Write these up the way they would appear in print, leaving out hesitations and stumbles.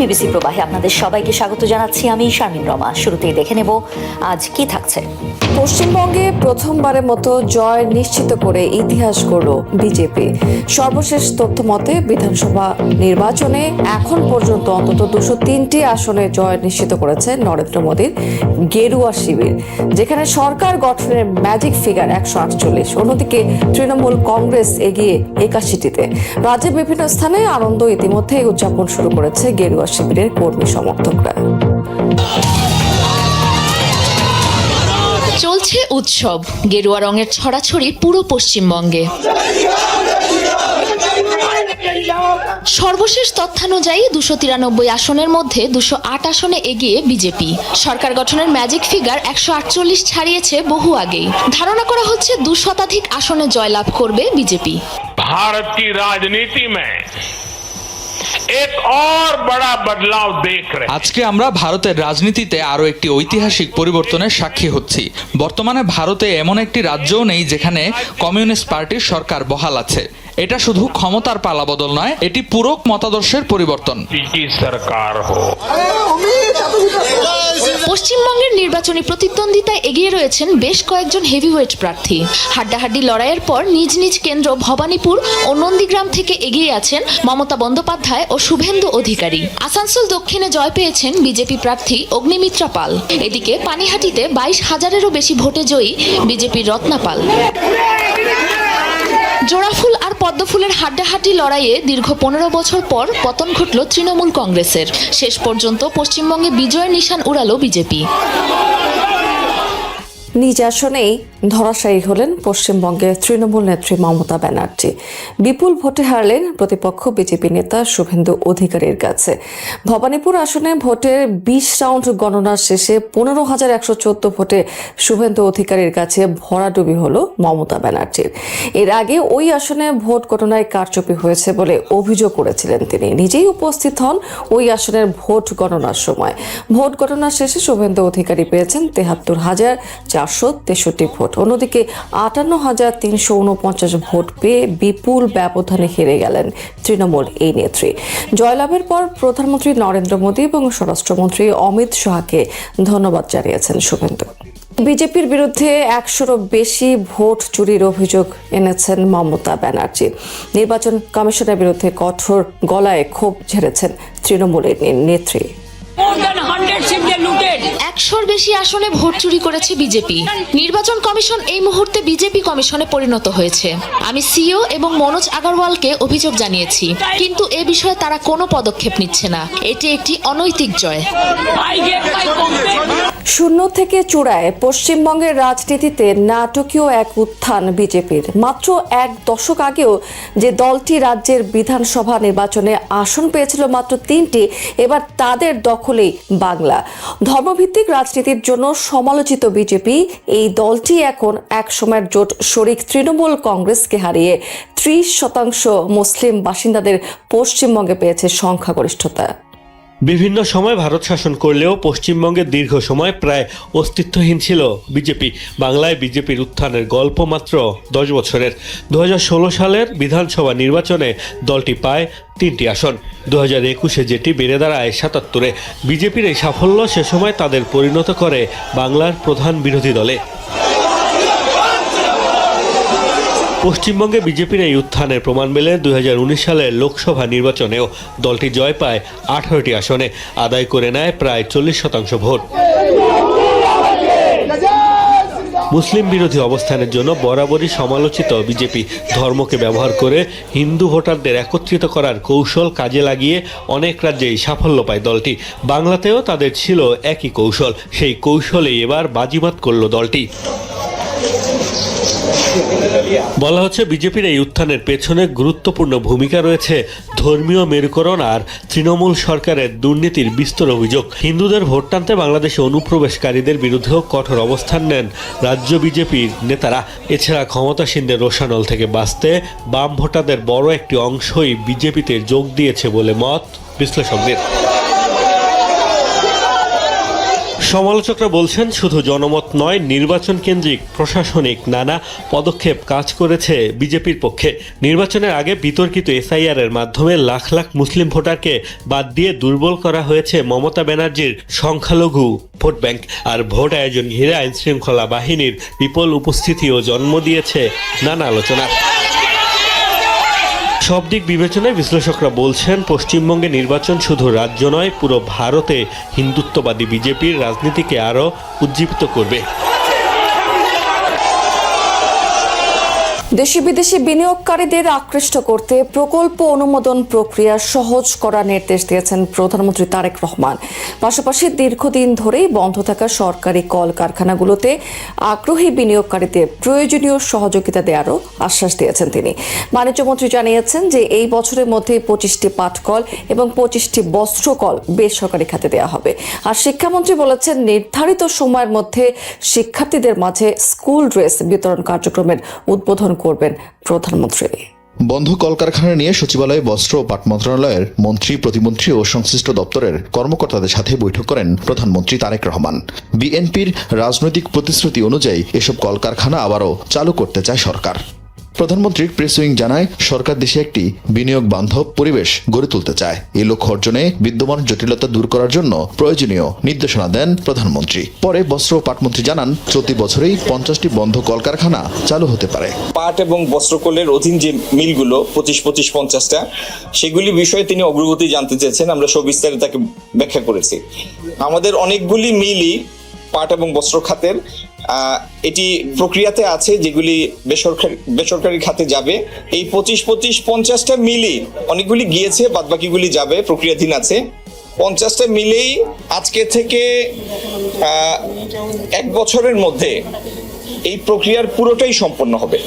BBC প্রবাহে আপনাদের সবাইকে স্বাগত জানাচ্ছি। আমি শারমিন রমা। শুরুতেই দেখে নেব আজ কি থাকছে। পশ্চিমবঙ্গে প্রথমবারের মতো জয় নিশ্চিত করে ইতিহাস গড়ল বিজেপি। সর্বশেষ তথ্য মতে বিধানসভা নির্বাচনে এখন পর্যন্ত অন্তত 203টি আসনে জয় নিশ্চিত করেছে নরেন্দ্র মোদীর গেরুয়া শিবির, যেখানে সরকার গঠনের ম্যাজিক ফিগার 148। অন্যদিকে তৃণমূল কংগ্রেস এগিয়ে 81টিতে। রাজ্যের বিভিন্ন স্থানে আনন্দ ইতিমধ্যেই উদযাপন শুরু করেছে গেরুয়া শিবিরের কর্মী সমর্থকরা। চলছে উৎসব, গেরুয়া রঙের ছড়াছড়ি পুরো পশ্চিমবঙ্গে। সর্বশেষ তথ্যানুযায়ী 293 আসনের মধ্যে 208 আসনে এগিয়ে বিজেপি। সরকার গঠনের ম্যাজিক ফিগার 148 ছাড়িয়েছে বহু আগেই। ধারণা করা হচ্ছে 2 শতাধিক আসনে জয়লাভ করবে বিজেপি। भारत की राजनीति में एक और बड़ा बदलाव देख रहे हैं। আজকে আমরা ভারতের রাজনীতিতে আরো একটি ঐতিহাসিক পরিবর্তনের সাক্ষী হচ্ছি। বর্তমানে ভারতে এমন একটি রাজ্যও নেই যেখানে কমিউনিস্ট পার্টির সরকার বহাল আছে। এটা শুধু ক্ষমতার পালাবদল নয়, এটি পুরো মতাদর্শের পরিবর্তন। की सरकार हो। পশ্চিমবঙ্গের নির্বাচনী প্রতিদ্বন্দ্বিতায় এগিয়ে রয়েছেন বেশ কয়েকজন হেভিওয়েট প্রার্থী। হাড্ডাহাড্ডি লড়াইয়ের পর নিজ নিজ কেন্দ্র ভবানীপুর ও নন্দীগ্রাম থেকে এগিয়ে আছেন মমতা বন্দ্যোপাধ্যায় ও শুভেন্দু অধিকারী। আসানসোল দক্ষিণে জয় পেয়েছেন বিজেপি প্রার্থী অগ্নিমিত্রা পাল। এদিকে পানিহাটিতে 22,000-এরও বেশি ভোটে জয়ী বিজেপির রত্না পাল। জোড়াফুল আর পদ্মফুলের হাড্ডাহাড্ডি লড়াইয়ে দীর্ঘ 15 বছর পর পতন ঘটল তৃণমূল কংগ্রেসের। শেষ পর্যন্ত পশ্চিমবঙ্গে বিজয়ের নিশান উড়ালো বিজেপি। নিজ আসনেই ধরাশায়ী হলেন পশ্চিমবঙ্গের তৃণমূল নেত্রী মমতা ব্যানার্জি। বিপুল ভোটে হারলেন প্রতিপক্ষ বিজেপি নেতা শুভেন্দু অধিকারীর কাছে। ভবানীপুর আসনে ভোটের 20 রাউন্ড গণনা শেষে 15,114 ভোটে শুভেন্দু অধিকারীর কাছে ভরাডুবি হল মমতা ব্যানার্জির। এর আগে ওই আসনে ভোট গণনায় কারচুপি হয়েছে বলে অভিযোগ করেছিলেন তিনি। নিজেই উপস্থিত হন ওই আসনের ভোট গণনার সময়। ভোট গণনা শেষে শুভেন্দু অধিকারী পেয়েছেন 73,463 ভোট। অন্যদিকে 58,349 ভোট পেয়ে বিপুল ব্যবধানে হেরে গেলেন তৃণমূল এই নেত্রী। জয়লাভের পর প্রধানমন্ত্রী নরেন্দ্র মোদী এবং স্বরাষ্ট্রমন্ত্রী অমিত শাহকে ধন্যবাদ জানিয়েছেন শুভেন্দু। বিজেপির বিরুদ্ধে 100-রও বেশি ভোট চুরির অভিযোগ এনেছেন মমতা ব্যানার্জি। নির্বাচন কমিশনের বিরুদ্ধে কঠোর গলায় ক্ষোভ ঝেড়েছেন তৃণমূলের নেত্রী। 100-র বেশি আসনে ভোট চুরি করেছে বিজেপি। নির্বাচন কমিশন এই মুহূর্তে বিজেপি কমিশনে পরিণত হয়েছে। আমি সিও এবং মনোজ আগরওয়ালকে অভিযোগ জানিয়েছি, কিন্তু এ বিষয়ে তারা কোনো পদক্ষেপ নিচ্ছে না। এটি একটি অনৈতিক জয়। শূন্য থেকে চূড়ায় পশ্চিমবঙ্গের রাজনীতিতে নাটকীয় এক উত্থান বিজেপির। মাত্র 1 দশক আগেও যে দলটি রাজ্যের বিধানসভা নির্বাচনে আসন পেয়েছিল মাত্র 3টি, এবার তাদের দখলেই বাংলা। ধর্মভিত্তিক রাজনীতির জন্য সমালোচিত বিজেপি এই দলটি এখন এক সময়ের জোট শরিক তৃণমূল কংগ্রেসকে হারিয়ে 30% মুসলিম বাসিন্দাদের পশ্চিমবঙ্গে পেয়েছে সংখ্যাগরিষ্ঠতা। বিভিন্ন সময় ভারত শাসন করলেও পশ্চিমবঙ্গে দীর্ঘ সময় প্রায় অস্তিত্বহীন ছিল বিজেপি। বাংলায় বিজেপির উত্থানের গল্প মাত্র 10 বছরের। 2016 সালের বিধানসভা নির্বাচনে দলটি পায় 3টি আসন। 2021-এ যেটি বেড়ে দাঁড়ায় 77-এ। বিজেপির এই সাফল্য সে সময় তাদের পরিণত করে বাংলার প্রধান বিরোধী দলে। পশ্চিমবঙ্গে বিজেপির এই উত্থানের প্রমাণ মেলে 2019 সালের লোকসভা নির্বাচনেও। দলটি জয় পায় 18টি আসনে, আদায় করে নেয় প্রায় 40% ভোট। মুসলিম বিরোধী অবস্থানের জন্য বরাবরই সমালোচিত বিজেপি ধর্মকে ব্যবহার করে হিন্দু ভোটারদের একত্রিত করার কৌশল কাজে লাগিয়ে অনেক রাজ্যেই সাফল্য পায় দলটি। বাংলাতেও তাদের ছিল একই কৌশল। সেই কৌশলেই এবার বাজিমাত করল দলটি। বলা হচ্ছে বিজেপির এই উত্থানের পেছনে গুরুত্বপূর্ণ ভূমিকা রয়েছে ধর্মীয় মেরুকরণ আর তৃণমূল সরকারের দুর্নীতির বিস্তর অভিযোগ। হিন্দুদের ভোট টানতে বাংলাদেশে অনুপ্রবেশকারীদের বিরুদ্ধেও কঠোর অবস্থান নেন রাজ্য বিজেপির নেতারা। এছাড়া ক্ষমতাসীনদের রোষানল থেকে বাঁচতে বাম ভোটারদের বড় একটি অংশই বিজেপিতে যোগ দিয়েছে বলে মত বিশ্লেষকদের। সমালোচকরা বলছেন শুধু জনমত নয়, নির্বাচন কেন্দ্রিক প্রশাসনিক নানা পদক্ষেপ কাজ করেছে বিজেপির পক্ষে। নির্বাচনের আগে বিতর্কিত এসআইআর এর মাধ্যমে লাখ লাখ মুসলিম ভোটারকে বাদ দিয়ে দুর্বল করা হয়েছে মমতা ব্যানার্জির সংখ্যালঘু ভোট ব্যাংক। আর ভোট আয়োজন ঘিরে আইন শৃঙ্খলা বাহিনীর বিপুল উপস্থিতিও জন্ম দিয়েছে নানা আলোচনা। সব দিক বিবেচনায় বিশ্লেষকরা বলছেন পশ্চিমবঙ্গে নির্বাচন শুধু রাজ্য নয়, পুরো ভারতে হিন্দুত্ববাদী বিজেপির রাজনীতিকে আরও উজ্জীবিত করবে। দেশি বিদেশি বিনিয়োগকারীদের আকৃষ্ট করতে প্রকল্প অনুমোদন প্রক্রিয়া সহজ করার নির্দেশ দিয়েছেন প্রধানমন্ত্রী তারেক রহমান। পাশাপাশি দীর্ঘদিন ধরেই বন্ধ থাকা সরকারি কলকারখানাগুলোতে আগ্রহী বিনিয়োগকারীদের প্রয়োজনীয় সহযোগিতা দেওয়ারও আশ্বাস দিয়েছেন তিনি। বাণিজ্যমন্ত্রী জানিয়েছেন যে এই বছরের মধ্যে 25টি পাটকল এবং 25টি বস্ত্রকল বেসরকারি খাতে দেওয়া হবে। আর শিক্ষামন্ত্রী বলেছেন নির্ধারিত সময়ের মধ্যে শিক্ষার্থীদের মাঝে স্কুল ড্রেস বিতরণ কার্যক্রমের উদ্বোধন করবেন প্রধানমন্ত্রী। বন্ধ কলকারখানা নিয়ে সচিবালয়ে বস্ত্র ও পাট মন্ত্রণালয়ের মন্ত্রী, প্রতিমন্ত্রী ও সংশ্লিষ্ট দপ্তরের কর্মকর্তাদের সাথে বৈঠক করেন প্রধানমন্ত্রী তারেক রহমান। বিএনপির রাজনৈতিক প্রতিশ্রুতি অনুযায়ী এসব কলকারখানা আবারও চালু করতে চায় সরকার। প্রধানমন্ত্রীর প্রেস উইং জানায়, সরকার দেশে একটি বিনিয়োগ বান্ধব পরিবেশ গড়ে তুলতে চায়। এই লক্ষ্য অর্জনে বিদ্যমান জটিলতা দূর করার জন্য প্রয়োজনীয় নির্দেশনা দেন প্রধানমন্ত্রী। পরে বস্ত্র ও পাটমন্ত্রী জানান, চলতি বছরেই 50টি বন্ধ কলকারখানা চালু হতে পারে। পাট এবং বস্ত্রকলের অধীন যে মিলগুলো 25-50টা, সেগুলি বিষয়ে তিনি অগ্রগতি জানতে চেয়েছেন। আমরা সবিস্তারে তাকে ব্যাখ্যা করেছি। আমাদের অনেকগুলি মিলই পাট এবং বস্ত্র খাতের এটি প্রক্রিয়াতে আছে, যেগুলি বেসরকারি খাতে যাবে। এই 25-50টা মিলই অনেকগুলি গিয়েছে, বাদবাকিগুলি যাবে, প্রক্রিয়াধীন আছে। 50টা মিলেই আজকে থেকে 1 বছরের মধ্যে এই প্রক্রিয়ার পুরোটাই সম্পন্ন হবে।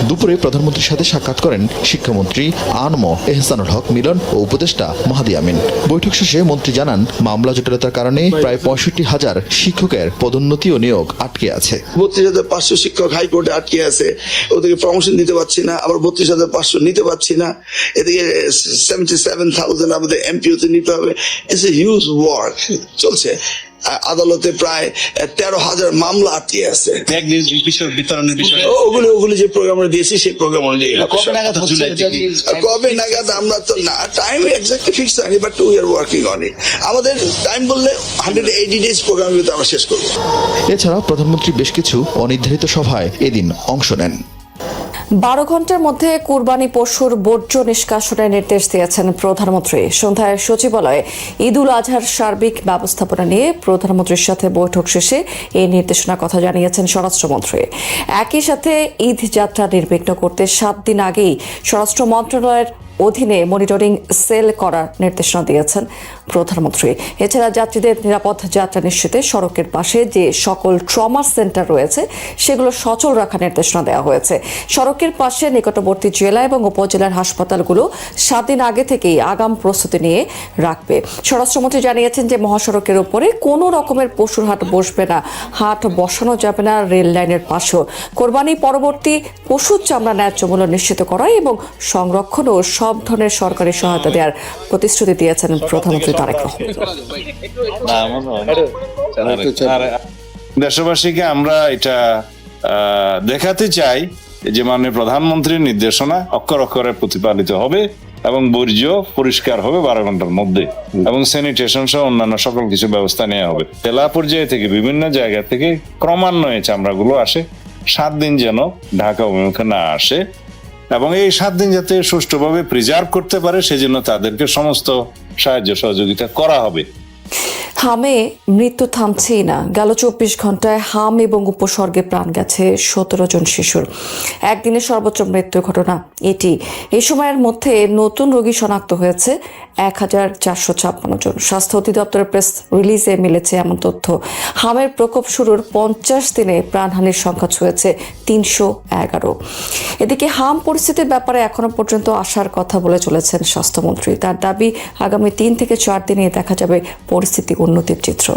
দুপুরে প্রধানমন্ত্রীর সাথে সাক্ষাৎ করেন শিক্ষামন্ত্রী আনম এহসানুল হক মিলন ও উপদেষ্টা মাহাদি আমিন। বৈঠক শেষে মন্ত্রী জানান, মামলা জটিলতার কারণে প্রায় 65,000 শিক্ষকের পদোন্নতি ও নিয়োগ আটকে আছে। 32,500 শিক্ষক হাইকোর্টে আটকে আছে, ওদেরকে প্রমোশন দিতে পারছি না। আবার 32,500 নিতে পারছি না। এদিকে 77,000 আমাদের এমপিওতে নিতে হবে। ইটস এ হিউজ ওয়ার্ক চলছে। আদালতে প্রায় 13,000 মামলা আটকে আছে। ওগুলি যে প্রোগ্রাম দিয়েছি সেই প্রোগ্রাম অনুযায়ী কবে নাগাদ আমরা তো না টাইম এক্স্যাক্টলি ফিক্স হয়নি, but we are working on it. আমাদের টাইম বললে 180 ডেজ প্রোগ্রামের ভিতরে আমরা শেষ করবো। এছাড়া প্রধানমন্ত্রী বেশ কিছু অনির্ধারিত সভায় এদিন অংশ নেন। 12 ঘন্টার মধ্যে কুরবানি পশুর বর্জ্য নিষ্কাশনের নির্দেশ দিয়েছেন প্রধানমন্ত্রী। সন্ধ্যায় সচিবালয়ে ঈদ উল আজহার সার্বিক ব্যবস্থাপনা নিয়ে প্রধানমন্ত্রীর সাথে বৈঠক শেষে এই নির্দেশনার কথা জানিয়েছেন স্বরাষ্ট্রমন্ত্রী। একই সাথে ঈদ যাত্রা নির্বিঘ্ন করতে 7 দিন আগেই স্বরাষ্ট্র মন্ত্রণালয়ের অধীনে মনিটরিং সেল করার নির্দেশনা দিয়েছেন প্রধানমন্ত্রী। এছাড়া যাত্রীদের নিরাপদ যাত্রা নিশ্চিতে সড়কের পাশে যে সকল ট্রমা সেন্টার রয়েছে সেগুলো সচল রাখার নির্দেশনা দেওয়া হয়েছে। সড়কের পাশে নিকটবর্তী জেলা এবং উপজেলার হাসপাতালগুলো 7 দিন আগে থেকেই আগাম প্রস্তুতি নিয়ে রাখবে। স্বরাষ্ট্রমন্ত্রী জানিয়েছেন যে মহাসড়কের উপরে কোনো রকমের পশুর হাট বসবে না, হাট বসানো যাবে না রেল লাইনের পাশেও। কোরবানি পরবর্তী পশুর চামড়া ন্যায্য মূল্য নিশ্চিত করা এবং সংরক্ষণ ও সব ধরনের সরকারি সহায়তা দেওয়ার প্রতিশ্রুতি দিয়েছেন প্রধানমন্ত্রী তারেক রহমান। দেশবাসীকে আমরা এটা দেখাতে চাই যে মাননীয় প্রধানমন্ত্রীর নির্দেশনা অক্ষর অক্ষরে প্রতিপালিত হবে এবং বর্জ্য পরিষ্কার হবে 12 ঘন্টার মধ্যে, এবং স্যানিটেশন সহ অন্যান্য সকল কিছু ব্যবস্থা নেওয়া হবে। জেলা পর্যায়ে থেকে বিভিন্ন জায়গা থেকে ক্রমান্বয়ে চামড়াগুলো আসে। 7 দিন যেন ঢাকা অভিমুখে না আসে এবং এই 7 দিন যাতে সুষ্ঠুভাবে প্রিজার্ভ করতে পারে সেজন্য তাদেরকে সমস্ত সাহায্য সহযোগিতা করা হবে। হামে মৃত্যু থামছেই না। গেল 24 ঘন্টায় হাম এবং উপসর্গে প্রাণ গেছে 17 জন শিশুর। একদিনে সর্বোচ্চ মৃত্যুর ঘটনা এটি। এই সময়ের মধ্যে নতুন রোগী শনাক্ত হয়েছে 1456 জন। স্বাস্থ্য অধিদপ্তরের প্রেস রিলিজে মিলেছে এমন তথ্য। হামের প্রকোপ শুরুর 50 দিনে প্রাণহানির সংখ্যা ছুঁয়েছে 311। এদিকে হাম পরিস্থিতির ব্যাপারে এখনো পর্যন্ত আশার কথা বলে চলেছেন স্বাস্থ্যমন্ত্রী। তার দাবি, আগামী 3 থেকে 4 দিনে দেখা যাবে পরিস্থিতি উন্নতির চিত্র।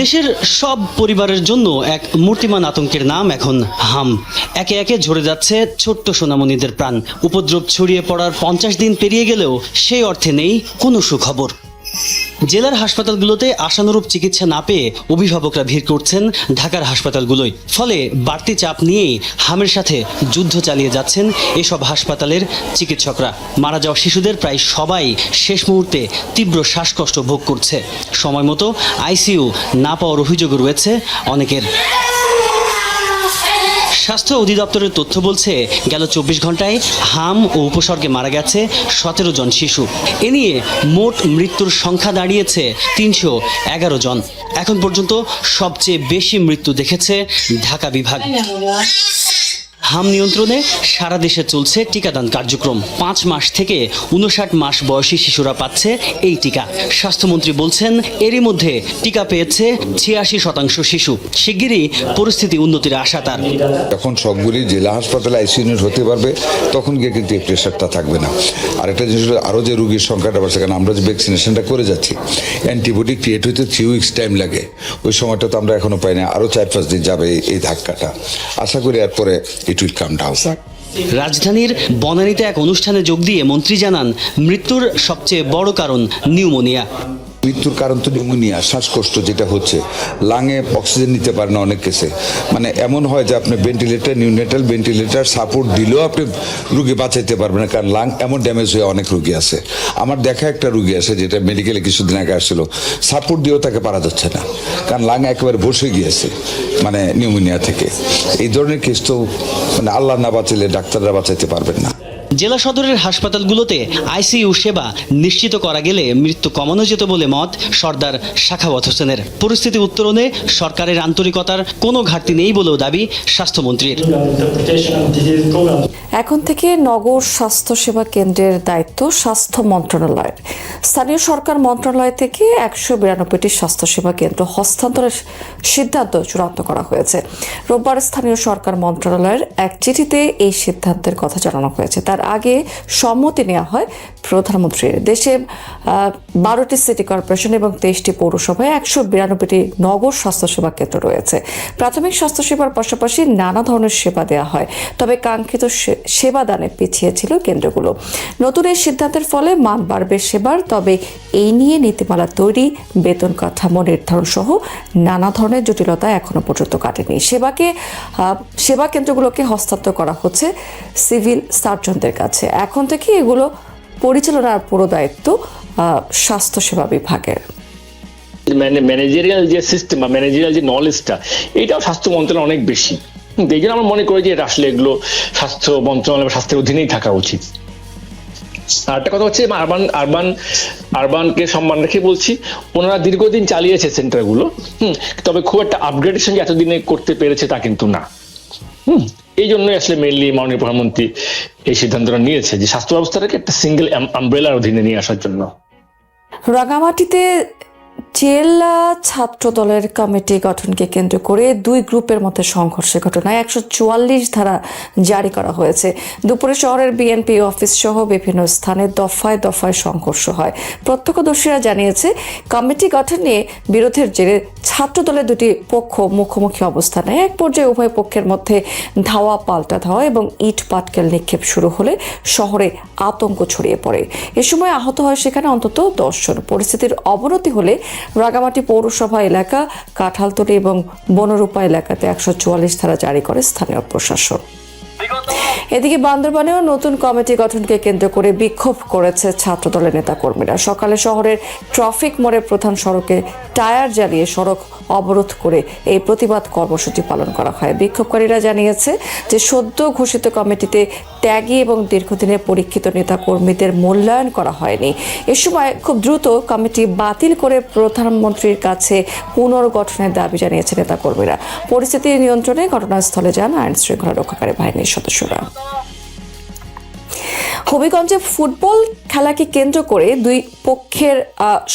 দেশের সব পরিবারের জন্য এক মূর্তিমান আতঙ্কের নাম এখন হাম। একে একে ঝরে যাচ্ছে ছোট্ট সোনামণিদের প্রাণ। উপদ্রব ছড়িয়ে পড়ার 50 দিন পেরিয়ে গেলেও সেই অর্থে নেই কোনো সুখবর। জেলার হাসপাতালগুলোতে আশানুরূপ চিকিৎসা না পেয়ে অভিভাবকরা ভিড় করছেন ঢাকার হাসপাতালগুলোয়। ফলে বাড়তি চাপ নিয়েই হামের সাথে যুদ্ধ চালিয়ে যাচ্ছেন এসব হাসপাতালের চিকিৎসকরা। মারা যাওয়া শিশুদের প্রায় সবাই শেষ মুহূর্তে তীব্র শ্বাসকষ্ট ভোগ করছে। সময় মতো আইসিইউ না পাওয়ার অভিযোগও রয়েছে অনেকের। স্বাস্থ্য অধিদপ্তরের তথ্য বলছে গেল 24 ঘন্টায় হাম ও উপসর্গে মারা গেছে 17 জন শিশু। এ নিয়ে মোট মৃত্যুর সংখ্যা দাঁড়িয়েছে 311 জন। এখন পর্যন্ত সবচেয়ে বেশি মৃত্যু দেখেছে ঢাকা বিভাগ। হাম নিয়ন্ত্রণে সারা দেশে চলছে টিকাদান কার্যক্রম। 5 মাস থেকে 59 মাস বয়সী শিশুরা পাচ্ছে এই টিকা। স্বাস্থ্যমন্ত্রী বলছেন এরই মধ্যে টিকা পেয়েছে 86% শিশু। শিগগিরই পরিস্থিতি উন্নতির আশা তার। যখন সবগুলি জেলা হাসপাতালে আইসিইউ ইউনিট হতে পারবে তখন গিয়ে কিন্তু এই প্রেশারটা থাকবে না। আর একটা জিনিস হলো আরও যে রোগীর সংখ্যাটা বাড়ছে, কারণ আমরা যে ভ্যাকসিনেশনটা করে যাচ্ছি, অ্যান্টিবডি ক্রিয়েট হইতে 3 উইকস টাইম লাগে। ওই সময়টা তো আমরা এখনো পাই না, আরও 4-5 দিন যাবে এই ধাক্কাটা। আশা করি এরপরে ইট উইল কাম ডাউন। রাজধানীর বনানীতে এক অনুষ্ঠানে যোগ দিয়ে মন্ত্রী জানান মৃত্যুর সবচেয়ে বড় কারণ নিউমোনিয়া। মৃত্যুর কারণ তো নিউমোনিয়া, শ্বাসকষ্ট যেটা হচ্ছে, লাঙে অক্সিজেন নিতে পারে না অনেক কেসে। মানে এমন হয় যে আপনি ভেন্টিলেটর, নিউনেটাল ভেন্টিলেটর সাপোর্ট দিলেও আপনি রুগী বাঁচাইতে পারবেন না, কারণ লাং এমন ড্যামেজ হয়ে অনেক রুগী আছে। আমার দেখা একটা রুগী আছে যেটা মেডিকেলে কিছুদিন আগে আসছিল, সাপোর্ট দিয়েও তাকে পারা যাচ্ছে না, কারণ লাং একেবারে বসে গিয়েছে মানে নিউমোনিয়া থেকে। এই ধরনের কেস তো মানে আল্লাহ না বাঁচালে ডাক্তাররা বাঁচাইতে পারবেন না। জেলা সদরের হাসপাতালগুলোতে আইসিইউ সেবা নিশ্চিত করা গেলে মৃত্যু কমানো যেত বলে মত সর্দার সাখাওয়াত হোসেনের। পরিস্থিতি উত্তরণে সরকারের আন্তরিকতার কোনো ঘাটতি নেই বলেও দাবি স্বাস্থ্যমন্ত্রীর। এখন থেকে নগর স্বাস্থ্যসেবা কেন্দ্রের দায়িত্ব স্বাস্থ্য মন্ত্রণালয়ের। স্থানীয় সরকার মন্ত্রণালয় থেকে 192টি স্বাস্থ্যসেবা কেন্দ্র হস্তান্তরের সিদ্ধান্ত চূড়ান্ত করা হয়েছে। রোববার স্থানীয় সরকার মন্ত্রণালয়ের এক চিঠিতে এই সিদ্ধান্তের কথা জানানো হয়েছে। তার আগে সম্মতি নেওয়া হয় প্রধানমন্ত্রীর। দেশে 12টি সিটি কর্পোরেশন এবং 23টি পৌরসভায় 192টি নগর স্বাস্থ্যসেবা কেন্দ্র রয়েছে। প্রাথমিক স্বাস্থ্যসেবার পাশাপাশি নানা ধরনের সেবা দেওয়া হয়, তবে কাঙ্ক্ষিত সেবা দানে পিছিয়ে ছিল কেন্দ্রগুলো। নতুন এই সিদ্ধান্তের ফলে মান বাড়বে সেবার, তবে এই নিয়ে নীতিমালা তৈরি, বেতন কাঠামো নির্ধারণ সহ নানা ধরনের জটিলতা এখনো পর্যন্ত কাটেনি। সেবা কেন্দ্রগুলোকে হস্তান্তর করা হচ্ছে সিভিল সার্জনদের কাছে। এখন থেকে এগুলো পরিচালনার পুরো দায়িত্ব স্বাস্থ্যসেবা বিভাগের। ম্যানেজারিয়াল যে সিস্টেম বা ম্যানেজারিয়াল যে নলেজটা, এটাও স্বাস্থ্য মন্ত্রণালয় অনেক বেশি। এই জন্য আমরা মনে করি যে আসলে এগুলো স্বাস্থ্য মন্ত্রণালয় বা স্বাস্থ্যের অধীনেই থাকা উচিত। আর একটা কথা হচ্ছে আরবানকে সম্মান রেখে বলছি, ওনারা দীর্ঘদিন চালিয়েছে সেন্টারগুলো, তবে খুব একটা আপগ্রেডেশন যে এতদিনে করতে পেরেছে তা কিন্তু না। এই জন্যই আসলে মেইনলি মাননীয় প্রধানমন্ত্রী এই সিদ্ধান্তটা নিয়েছে যে স্বাস্থ্য ব্যবস্থাটাকে একটা সিঙ্গেল আমব্রেলার অধীনে নিয়ে আসার জন্য। রাঙামাটিতে জেলা ছাত্র দলের কমিটি গঠনকে কেন্দ্র করে 2 গ্রুপের মধ্যে সংঘর্ষের ঘটনায় 144 ধারা জারি করা হয়েছে। দুপুরে শহরের বিএনপি অফিস সহ বিভিন্ন স্থানে দফায় দফায় সংঘর্ষ হয়। প্রত্যক্ষদর্শীরা জানিয়েছে কমিটি গঠন নিয়ে বিরোধের জেরে ছাত্র দলের 2টি পক্ষ মুখোমুখি অবস্থান নেয়। এক পর্যায়ে উভয় পক্ষের মধ্যে ধাওয়া পাল্টা ধাওয়া এবং ইট পাটকেল নিক্ষেপ শুরু হলে শহরে আতঙ্ক ছড়িয়ে পড়ে। এ সময় আহত হয় সেখানে অন্তত 10 জন। পরিস্থিতির অবনতি হলে রাঙামাটি পৌরসভা এলাকা, কাঁঠালতলী এবং বনরূপা এলাকাতে 144 ধারা জারি করে স্থানীয় প্রশাসন। এদিকে বান্দরবানেও নতুন কমিটি গঠনকে কেন্দ্র করে বিক্ষোভ করেছে ছাত্রদলের নেতাকর্মীরা। সকালে শহরের ট্রাফিক মোড়ের প্রধান সড়কে টায়ার জ্বালিয়ে সড়ক অবরোধ করে এই প্রতিবাদ কর্মসূচি পালন করা হয়। বিক্ষোভকারীরা জানিয়েছে যে সদ্য ঘোষিত কমিটিতে ত্যাগী এবং দীর্ঘদিনের পরীক্ষিত নেতাকর্মীদের মূল্যায়ন করা হয়নি। এ সময় খুব দ্রুত কমিটি বাতিল করে প্রধানমন্ত্রীর কাছে পুনর্গঠনের দাবি জানিয়েছে নেতাকর্মীরা। পরিস্থিতি নিয়ন্ত্রণে ঘটনাস্থলে যান আইন শৃঙ্খলা রক্ষাকারী বাহিনীর সদস্যরা। হবিগঞ্জে ফুটবল খেলাকে কেন্দ্র করে 2 পক্ষের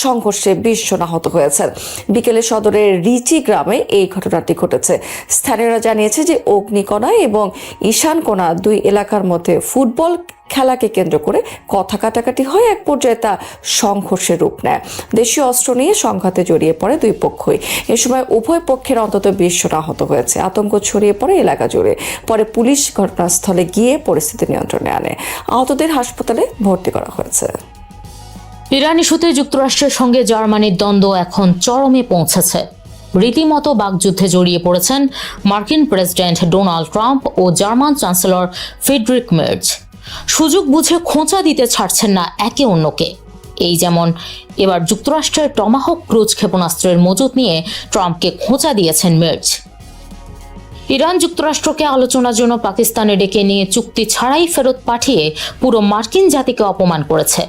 সংঘর্ষে 20 জন আহত হয়েছেন। বিকেলে সদরের রিচি গ্রামে এই ঘটনাটি ঘটেছে। স্থানীয়রা জানিয়েছে যে অগ্নিকণা এবং ঈশানকোনা 2 এলাকার মধ্যে ফুটবল খেলাকে কেন্দ্র করে কথা কাটাকাটি হয়। এক পর্যায়ে তা সংঘর্ষের রূপ নেয়। দেশীয় অস্ত্র নিয়ে সংঘাতে জড়িয়ে পড়ে 2 পক্ষই। এ সময় উভয় পক্ষের অন্তত 20 জন আহত হয়েছে। আতঙ্ক ছড়িয়ে পড়ে এলাকা জুড়ে। পরে পুলিশ ঘটনাস্থলে গিয়ে পরিস্থিতি নিয়ন্ত্রণে আনে। আহতদের হাসপাতালে ভর্তি করা হয়েছে। ইরান ইস্যুতে যুক্তরাষ্ট্রের সঙ্গে জার্মানির দ্বন্দ্ব এখন চরমে পৌঁছেছে। রীতিমতো বাকযুদ্ধে জড়িয়ে পড়েছেন মার্কিন প্রেসিডেন্ট ডোনাল্ড ট্রাম্প ও জার্মান চ্যান্সেলর ফ্রিডরিখ মের্জ। সুযোগ বুঝে খোঁচা দিতে ছাড়ছেন না একে অন্যকে। এই যেমন এবার যুক্তরাষ্ট্রের টমাহক ক্রুজ ক্ষেপণাস্ত্রের মজুত নিয়ে ট্রাম্পকে খোঁচা দিয়েছেন মের্জ। ইরান যুক্তরাষ্ট্রকে আলোচনার জন্য পাকিস্তানে ডেকে নিয়ে চুক্তি ছাড়াই ফেরত পাঠিয়ে পুরো মার্কিন জাতিকে অপমান করেছে।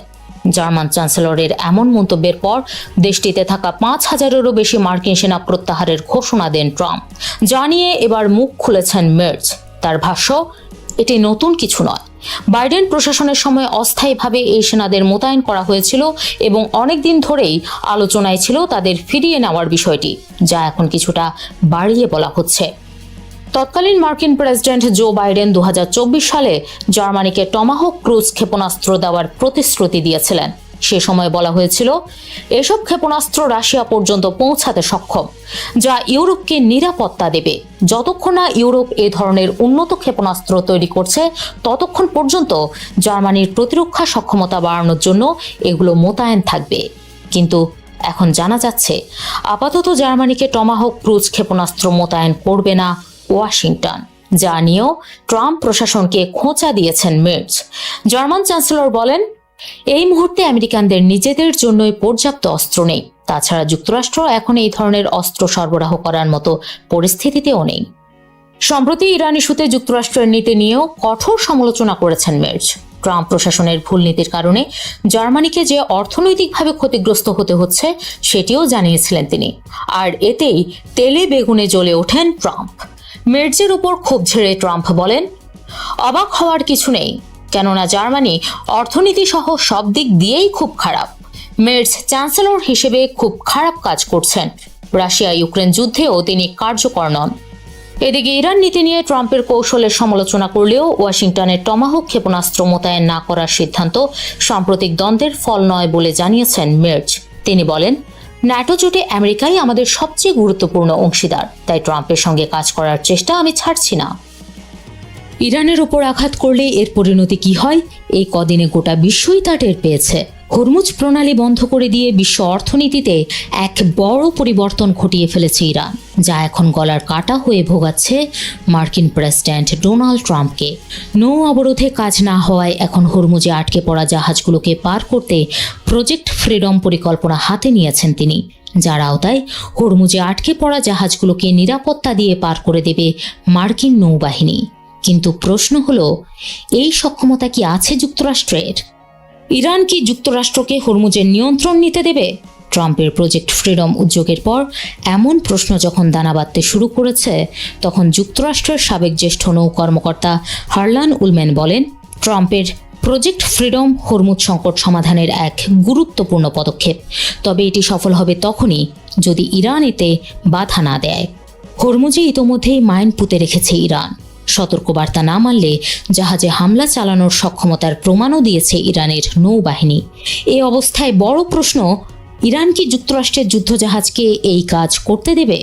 জার্মান চ্যান্সেলরের এমন মন্তব্যের পর দেশটিতে থাকা 5,000-এরও বেশি মার্কিন সেনা প্রত্যাহারের ঘোষণা দেন ট্রাম্প। জানিয়ে এবার মুখ খুলেছেন মের্জ। তার ভাষ্য, এটি নতুন কিছু নয়। বাইডেন প্রশাসনের সময় অস্থায়ীভাবে এই সেনাদের মোতায়েন করা হয়েছিল এবং অনেকদিন ধরেই আলোচনায় ছিল তাদের ফিরিয়ে নেওয়ার বিষয়টি, যা এখন কিছুটা বাড়িয়ে বলা হচ্ছে। তৎকালীন মার্কিন প্রেসিডেন্ট জো বাইডেন 2024 সালে জার্মানিকে টমাহক ক্রুজ ক্ষেপণাস্ত্র দেওয়ার প্রতিশ্রুতি দিয়েছিলেন। সে সময় বলা হয়েছিল এসব ক্ষেপণাস্ত্র রাশিয়া পর্যন্ত পৌঁছাতে সক্ষম, যা ইউরোপকে নিরাপত্তা দেবে। যতক্ষণ না ইউরোপ এ ধরনের উন্নত ক্ষেপণাস্ত্র তৈরি করছে, ততক্ষণ পর্যন্ত জার্মানির প্রতিরক্ষা সক্ষমতা বাড়ানোর জন্য এগুলো মোতায়েন থাকবে। কিন্তু এখন জানা যাচ্ছে আপাতত জার্মানিকে টমাহক ক্রুজ ক্ষেপণাস্ত্র মোতায়েন করবে না ওয়াশিংটন, যা নিয়েও ট্রাম্প প্রশাসনকে খোঁচা দিয়েছেন মের্জ। জার্মান চ্যান্সেলর বলেন, এই মুহূর্তে আমেরিকানদের নিজেদের জন্যই পর্যাপ্ত অস্ত্র নেই। তাছাড়া যুক্তরাষ্ট্র এখন এই ধরনের অস্ত্র সরবরাহ করার মতো পরিস্থিতিতেও নেই। সম্প্রতি ইরান ইস্যুতে যুক্তরাষ্ট্রের নীতি নিয়েও কঠোর সমালোচনা করেছেন মের্জ। ট্রাম্প প্রশাসনের ভুল নীতির কারণে জার্মানিকে যে অর্থনৈতিকভাবে ক্ষতিগ্রস্ত হতে হচ্ছে সেটিও জানিয়েছিলেন তিনি। আর এতেই তেলে বেগুনে জ্বলে ওঠেন ট্রাম্প। মের্জের উপর ক্ষোভ ঝেড়ে ট্রাম্প বলেন, অবাক হওয়ার কিছু নেই, কেননা জার্মানি অর্থনীতি সহ সব দিক দিয়েই খুব খারাপ। মের্জ চ্যান্সেলর হিসেবে খুব খারাপ কাজ করছেন। রাশিয়া ইউক্রেন যুদ্ধেও তিনি কার্যকর নন। এদিকে ইরান নীতি নিয়ে ট্রাম্পের কৌশলের সমালোচনা করলেও ওয়াশিংটনের টমাহক ক্ষেপণাস্ত্র মোতায়েন না করার সিদ্ধান্ত সাম্প্রতিক দ্বন্দ্বের ফল নয় বলে জানিয়েছেন মের্জ। তিনি বলেন, ন্যাটো জোটে আমেরিকাই আমাদের সবচেয়ে গুরুত্বপূর্ণ অংশীদার, তাই ট্রাম্পের সঙ্গে কাজ করার চেষ্টা আমি ছাড়ছি না। ইরানের ওপর আঘাত করলে এর পরিণতি কি হয়, এই কদিনে গোটা বিশ্বই তা টের পেয়েছে। হরমুজ প্রণালী বন্ধ করে দিয়ে বিশ্ব অর্থনীতিতে এক বড় পরিবর্তন ঘটিয়ে ফেলেছে ইরান, যা এখন গলার কাটা হয়ে ভোগাচ্ছে মার্কিন প্রেসিডেন্ট ডোনাল্ড ট্রাম্পকে। নৌ অবরোধে কাজ না হওয়ায় এখন হরমুজে আটকে পড়া জাহাজগুলোকে পার করতে প্রজেক্ট ফ্রিডম পরিকল্পনা হাতে নিয়েছেন তিনি, যার আওতায় হরমুজে আটকে পড়া জাহাজগুলোকে নিরাপত্তা দিয়ে পার করে দেবে মার্কিন নৌবাহিনী। কিন্তু প্রশ্ন হলো, এই সক্ষমতা কি আছে যুক্তরাষ্ট্রের? ইরান কি যুক্তরাষ্ট্রকে হরমুজের নিয়ন্ত্রণ নিতে দেবে? ট্রাম্পের প্রজেক্ট ফ্রিডম উদ্যোগের পর এমন প্রশ্ন যখন দানা বাঁধতে শুরু করেছে, তখন যুক্তরাষ্ট্রের সাবেক জ্যেষ্ঠ নৌ কর্মকর্তা হারলান উলম্যান বলেন, ট্রাম্পের প্রজেক্ট ফ্রিডম হরমুজ সংকট সমাধানের এক গুরুত্বপূর্ণ পদক্ষেপ। তবে এটি সফল হবে তখনই যদি ইরান এতে বাধা না দেয়। হরমুজে ইতোমধ্যেই মাইন পুঁতে রেখেছে ইরান। সতর্কবার্তা না মানলে জাহাজে হামলা চালানোর সক্ষমতার প্রমাণও দিয়েছে ইরানের নৌবাহিনী। এই অবস্থায় বড় প্রশ্ন, ইরান কি যুক্তরাষ্ট্রের যুদ্ধজাহাজকে এই কাজ করতে দেবে?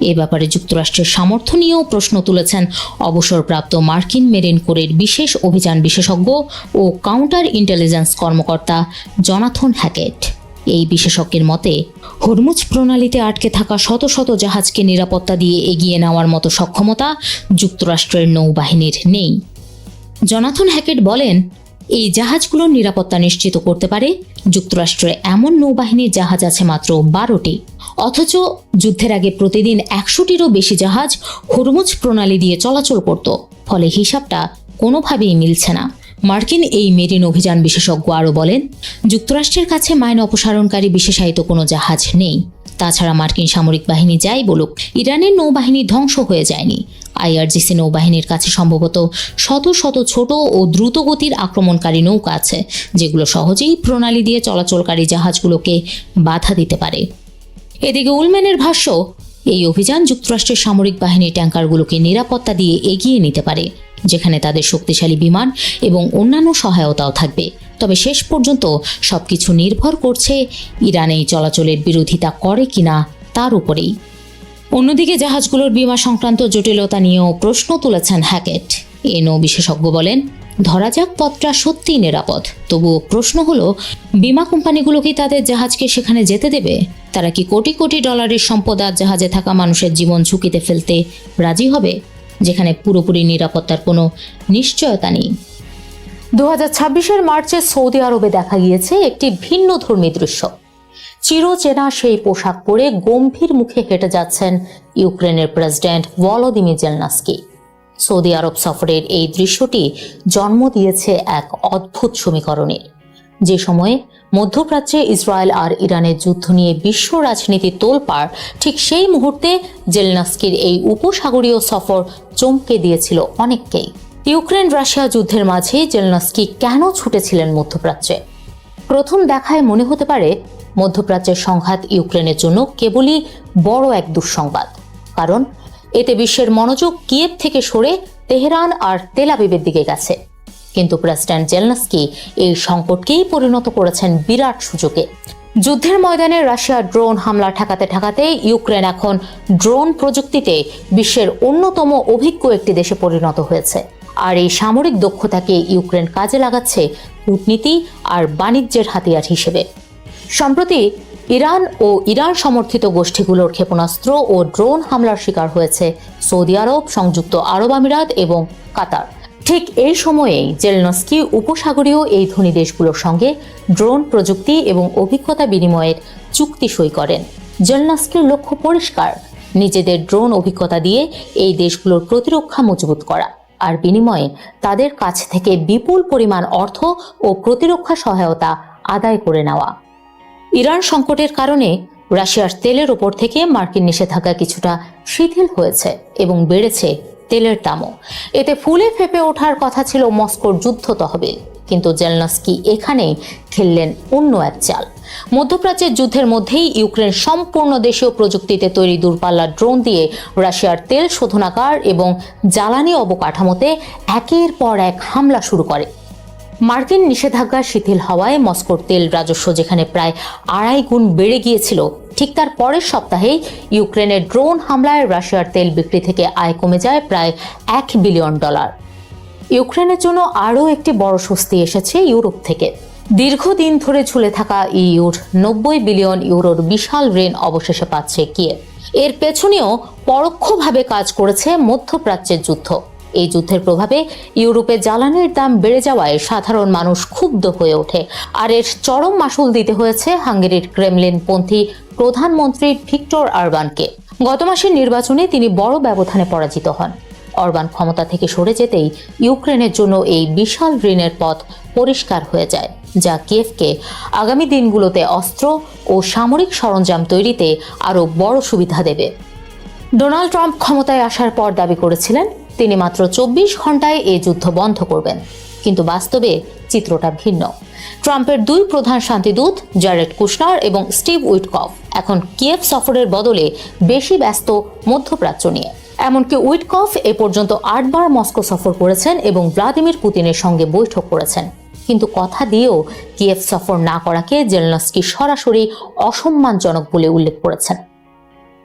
এ ব্যাপারে যুক্তরাষ্ট্রের সামর্থ্য নিয়েও প্রশ্ন তুলেছেন অবসরপ্রাপ্ত মার্কিন মেরিন কোরের বিশেষ অভিযান বিশেষজ্ঞ ও কাউন্টার ইন্টেলিজেন্স কর্মকর্তা জনাথন হ্যাকেট। এই বিশেষজ্ঞের মতে, হরমুজ প্রণালীতে আটকে থাকা শত শত জাহাজকে নিরাপত্তা দিয়ে এগিয়ে নেওয়ার মতো সক্ষমতা যুক্তরাষ্ট্রের নৌবাহিনীর নেই। জনাথন হ্যাকেট বলেন, এই জাহাজগুলোর নিরাপত্তা নিশ্চিত করতে পারে যুক্তরাষ্ট্রে এমন নৌবাহিনীর জাহাজ আছে মাত্র 12টি, অথচ যুদ্ধের আগে প্রতিদিন 100টিরও বেশি জাহাজ হরমুজ প্রণালী দিয়ে চলাচল করত। ফলে হিসাবটা কোনোভাবেই মিলছে না। মার্কিন এই মেরিন অভিযান বিশেষজ্ঞ আরও বলেন, যুক্তরাষ্ট্রের কাছে মাইন অপসারণকারী বিশেষায়িত কোনো জাহাজ নেই। তাছাড়া মার্কিন সামরিক বাহিনী যাই বলুক, ইরানের নৌবাহিনী ধ্বংস হয়ে যায়নি। আইআরজিসি নৌবাহিনীর কাছে সম্ভবত শত শত ছোট ও দ্রুতগতির আক্রমণকারী নৌকা আছে, যেগুলো সহজেই প্রণালী দিয়ে চলাচলকারী জাহাজগুলোকে বাধা দিতে পারে। এদিকে উলম্যানের ভাষ্য, এই অভিযান যুক্তরাষ্ট্রের সামরিক বাহিনীর ট্যাঙ্কারগুলোকে নিরাপত্তা দিয়ে এগিয়ে নিতে পারে, যেখানে তাদের শক্তিশালী বিমান এবং অন্যান্য সহায়তাও থাকবে। তবে শেষ পর্যন্ত সবকিছু নির্ভর করছে ইরান এই চলাচলের বিরোধিতা করে কিনা তার উপরেই। অন্যদিকে জাহাজগুলোর বীমা সংক্রান্ত জটিলতা নিয়েও প্রশ্ন তুলেছেন হ্যাকেট। এ নৌ বিশেষজ্ঞ বলেন, ধরা যাক পথটা সত্যিই নিরাপদ, তবুও প্রশ্ন হলো বিমা কোম্পানিগুলো কি তাদের জাহাজকে সেখানে যেতে দেবে? তারা কি কোটি কোটি ডলারের সম্পদ আর জাহাজে থাকা মানুষের জীবন ঝুঁকিতে ফেলতে রাজি হবে, যেখানে পুরোপুরি নিরাপত্তার কোনো নিশ্চয়তা নেই? 2026-এর মার্চে সৌদি আরবে দেখা গিয়েছে একটি ভিন্ন ধর্মী দৃশ্য। চিরচেনা সেই পোশাক পরে গম্ভীর মুখে হেঁটে যাচ্ছেন ইউক্রেনের প্রেসিডেন্ট ভলোদিমির জেলনাস্কি। সৌদি আরব সফরের এই দৃশ্যটি জন্ম দিয়েছে এক অদ্ভুত সমীকরণের। যে সময়ে মধ্যপ্রাচ্যে ইসরায়েল আর ইরানের যুদ্ধ নিয়ে বিশ্ব রাজনীতি তোলপাড়, ঠিক সেই মুহূর্তে জেলনাস্কির এই উপসাগরীয় সফর চমকে দিয়েছিল অনেককেই। ইউক্রেন রাশিয়া যুদ্ধের মাঝে জেলনাস্কি কেন ছুটেছিলেন মধ্যপ্রাচ্যে? প্রথম দেখায় মনে হতে পারে মধ্যপ্রাচ্যের সংঘাত ইউক্রেনের জন্য কেবলই বড় এক দুঃসংবাদ, কারণ এতে বিশ্বের মনোযোগ কিয়েভ থেকে সরে তেহরান আর তেল আবিবের দিকে গেছে। কিন্তু প্রেসিডেন্ট জেলনাস্কি এই সংকটকেই পরিণত করেছেন বিরাট সুযোগে। যুদ্ধের ময়দানে রাশিয়ার ড্রোন হামলা ঠেকাতে ইউক্রেন এখন ড্রোন প্রযুক্তিতে বিশ্বের অন্যতম অভিজ্ঞ একটি দেশে পরিণত হয়েছে। আর এই সামরিক দক্ষতাকে ইউক্রেন কাজে লাগাচ্ছে কূটনীতি আর বাণিজ্যের হাতিয়ার হিসেবে। সম্প্রতি ইরান ও ইরান সমর্থিত গোষ্ঠীগুলোর ক্ষেপণাস্ত্র ও ড্রোন হামলার শিকার হয়েছে সৌদি আরব, সংযুক্ত আরব আমিরাত এবং কাতার। ঠিক এই সময়েই জেলনাস্কি উপসাগরীয় এই ধনী দেশগুলোর সঙ্গে ড্রোন প্রযুক্তি এবং অভিজ্ঞতা বিনিময়ের চুক্তি সই করেন। জেলনাস্কির লক্ষ্য পরিষ্কার, নিজেদের ড্রোন অভিজ্ঞতা দিয়ে এই দেশগুলোর প্রতিরক্ষা মজবুত করা, আর বিনিময়ে তাদের কাছ থেকে বিপুল পরিমাণ অর্থ ও প্রতিরক্ষা সহায়তা আদায় করে নেওয়া। ইরান সংকটের কারণে রাশিয়ার তেলের ওপর থেকে মার্কিন নিষেধাজ্ঞা কিছুটা শিথিল হয়েছে এবং বেড়েছে তেলের দামও। এতে ফুলে ফেপে ওঠার কথা ছিল মস্কোর যুদ্ধ তহবিল, কিন্তু জেলনাস্কি এখানেই খেললেন অন্য এক চাল। মধ্যপ্রাচ্যের যুদ্ধের মধ্যেই ইউক্রেন সম্পূর্ণ দেশীয় প্রযুক্তিতে তৈরি দূরপাল্লার ড্রোন দিয়ে রাশিয়ার তেল শোধনাগার এবং জ্বালানি অবকাঠামোতে একের পর এক হামলা শুরু করে। মার্কিন নিষেধাজ্ঞা শিথিল হওয়ায় মস্কোর তেল রাজস্ব যেখানে প্রায় 2.5 গুণ বেড়ে গিয়েছিল, ঠিক তার পরের সপ্তাহেই ইউক্রেনের ড্রোন হামলায় রাশিয়ার তেল বিক্রি থেকে আয় কমে যায় প্রায় $1 বিলিয়ন। ইউক্রেনের জন্য আরও একটি বড় স্বস্তি এসেছে ইউরোপ থেকে। দীর্ঘদিন ধরে ঝুলে থাকা ইউর 90 বিলিয়ন ইউরোর বিশাল ঋণ অবশেষে পাচ্ছে কিয়েভ। এর পেছনেও পরোক্ষভাবে কাজ করেছে মধ্যপ্রাচ্যের যুদ্ধ। এই যুদ্ধের প্রভাবে ইউরোপে জ্বালানির দাম বেড়ে যাওয়ায় সাধারণ মানুষ ক্ষুব্ধ হয়ে ওঠে, আর এর চরম মাসুল দিতে হয়েছে হাঙ্গেরির ক্রেমলিনপন্থী প্রধানমন্ত্রী ভিক্টর অরবানকে। গত মাসের নির্বাচনে তিনি বড় ব্যবধানে পরাজিত হন। অরবান ক্ষমতা থেকে সরে যেতেই ইউক্রেনের জন্য এই বিশাল ঋণের পথ পরিষ্কার হয়ে যায়, যা কিয়েভকে আগামী দিনগুলোতে অস্ত্র ও সামরিক সরঞ্জাম তৈরিতে আরও বড় সুবিধা দেবে। ডোনাল্ড ট্রাম্প ক্ষমতায় আসার পর দাবি করেছিলেন তিনি মাত্র 24 ঘন্টায় এই যুদ্ধ বন্ধ করবেন, কিন্তু বাস্তবে চিত্রটা ভিন্ন। ট্রাম্পের 2 প্রধান শান্তিদূত জ্যারেড কুশনার এবং স্টিভ উইটকফ এখন কিয়েভ সফরের বদলে বেশি ব্যস্ত মধ্যপ্রাচ্য নিয়ে। এমনকি উইটকফ এ পর্যন্ত 8 বার মস্কো সফর করেছেন এবং ভ্লাদিমির পুতিনের সঙ্গে বৈঠক করেছেন, কিন্তু কথা দিয়েও কিয়েভ সফর না করাকে জেলনাস্কি সরাসরি অসম্মানজনক বলে উল্লেখ করেছেন।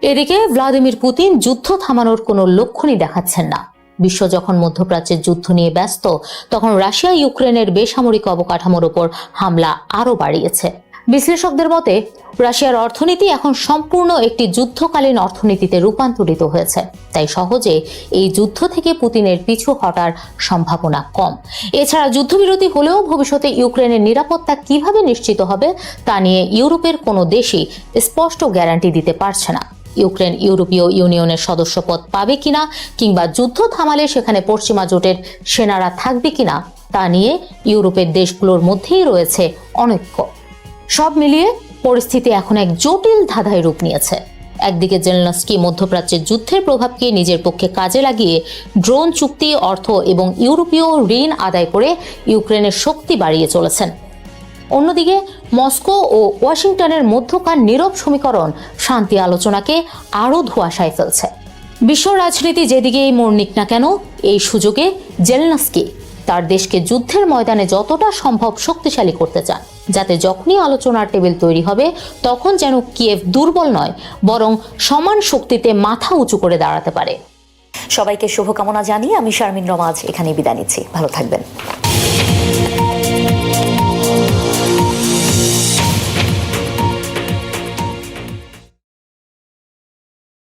এদিকে ভ্লাদিমির পুতিন যুদ্ধ থামানোর কোনো লক্ষণই দেখাচ্ছেন না। বিশ্ব যখন মধ্যপ্রাচ্যের যুদ্ধ নিয়ে ব্যস্ত, তখন রাশিয়া ইউক্রেনের বেসামরিক অবকাঠামোর ওপর হামলা আরও বাড়িয়েছে। বিশ্লেষকদের মতে রাশিয়ার অর্থনীতি এখন সম্পূর্ণ একটি যুদ্ধকালীন অর্থনীতিতে রূপান্তরিত হয়েছে, তাই সহজে এই যুদ্ধ থেকে পুতিনের পিছু হটার সম্ভাবনা কম। এছাড়া যুদ্ধবিরতি হলেও ভবিষ্যতে ইউক্রেনের নিরাপত্তা কিভাবে নিশ্চিত হবে তা নিয়ে ইউরোপের কোনো দেশই স্পষ্ট গ্যারান্টি দিতে পারছে না। ইউক্রেন ইউরোপীয় ইউনিয়নের সদস্যপদ পাবে কিনা, কিংবা যুদ্ধ থামালে সেখানে পশ্চিমা জোটের সেনারা থাকবে কিনা তা নিয়ে ইউরোপের দেশগুলোর মধ্যেই রয়েছে অনৈক্য। সব মিলিয়ে পরিস্থিতি এখন এক জটিল ধাঁধায় রূপ নিয়েছে। একদিকে জেলনাস্কি মধ্যপ্রাচ্যের যুদ্ধের প্রভাবকে নিজের পক্ষে কাজে লাগিয়ে ড্রোন চুক্তি, অর্থ এবং ইউরোপীয় ঋণ আদায় করে ইউক্রেনের শক্তি বাড়িয়ে চলেছেন। অন্যদিকে মস্কো ও ওয়াশিংটনের মধ্যকার নীরব সমীকরণ শান্তি আলোচনাকে আরও ধোঁয়াশায় ফেলছে। বিশ্ব রাজনীতি যেদিকেই মোড় নিক না কেন, এই সুযোগে জেলনাস্কি তার দেশকে যুদ্ধের ময়দানে যতটা সম্ভব শক্তিশালী করতে চান, যাতে যখনই আলোচনার টেবিল তৈরি হবে তখন যেন কিয়েভ দুর্বল নয়, বরং সমান শক্তিতে মাথা উঁচু করে দাঁড়াতে পারে। সবাইকে শুভকামনা জানিয়ে আমি শারমিন রমাজ এখানে বিদায় নিচ্ছি। ভালো থাকবেন।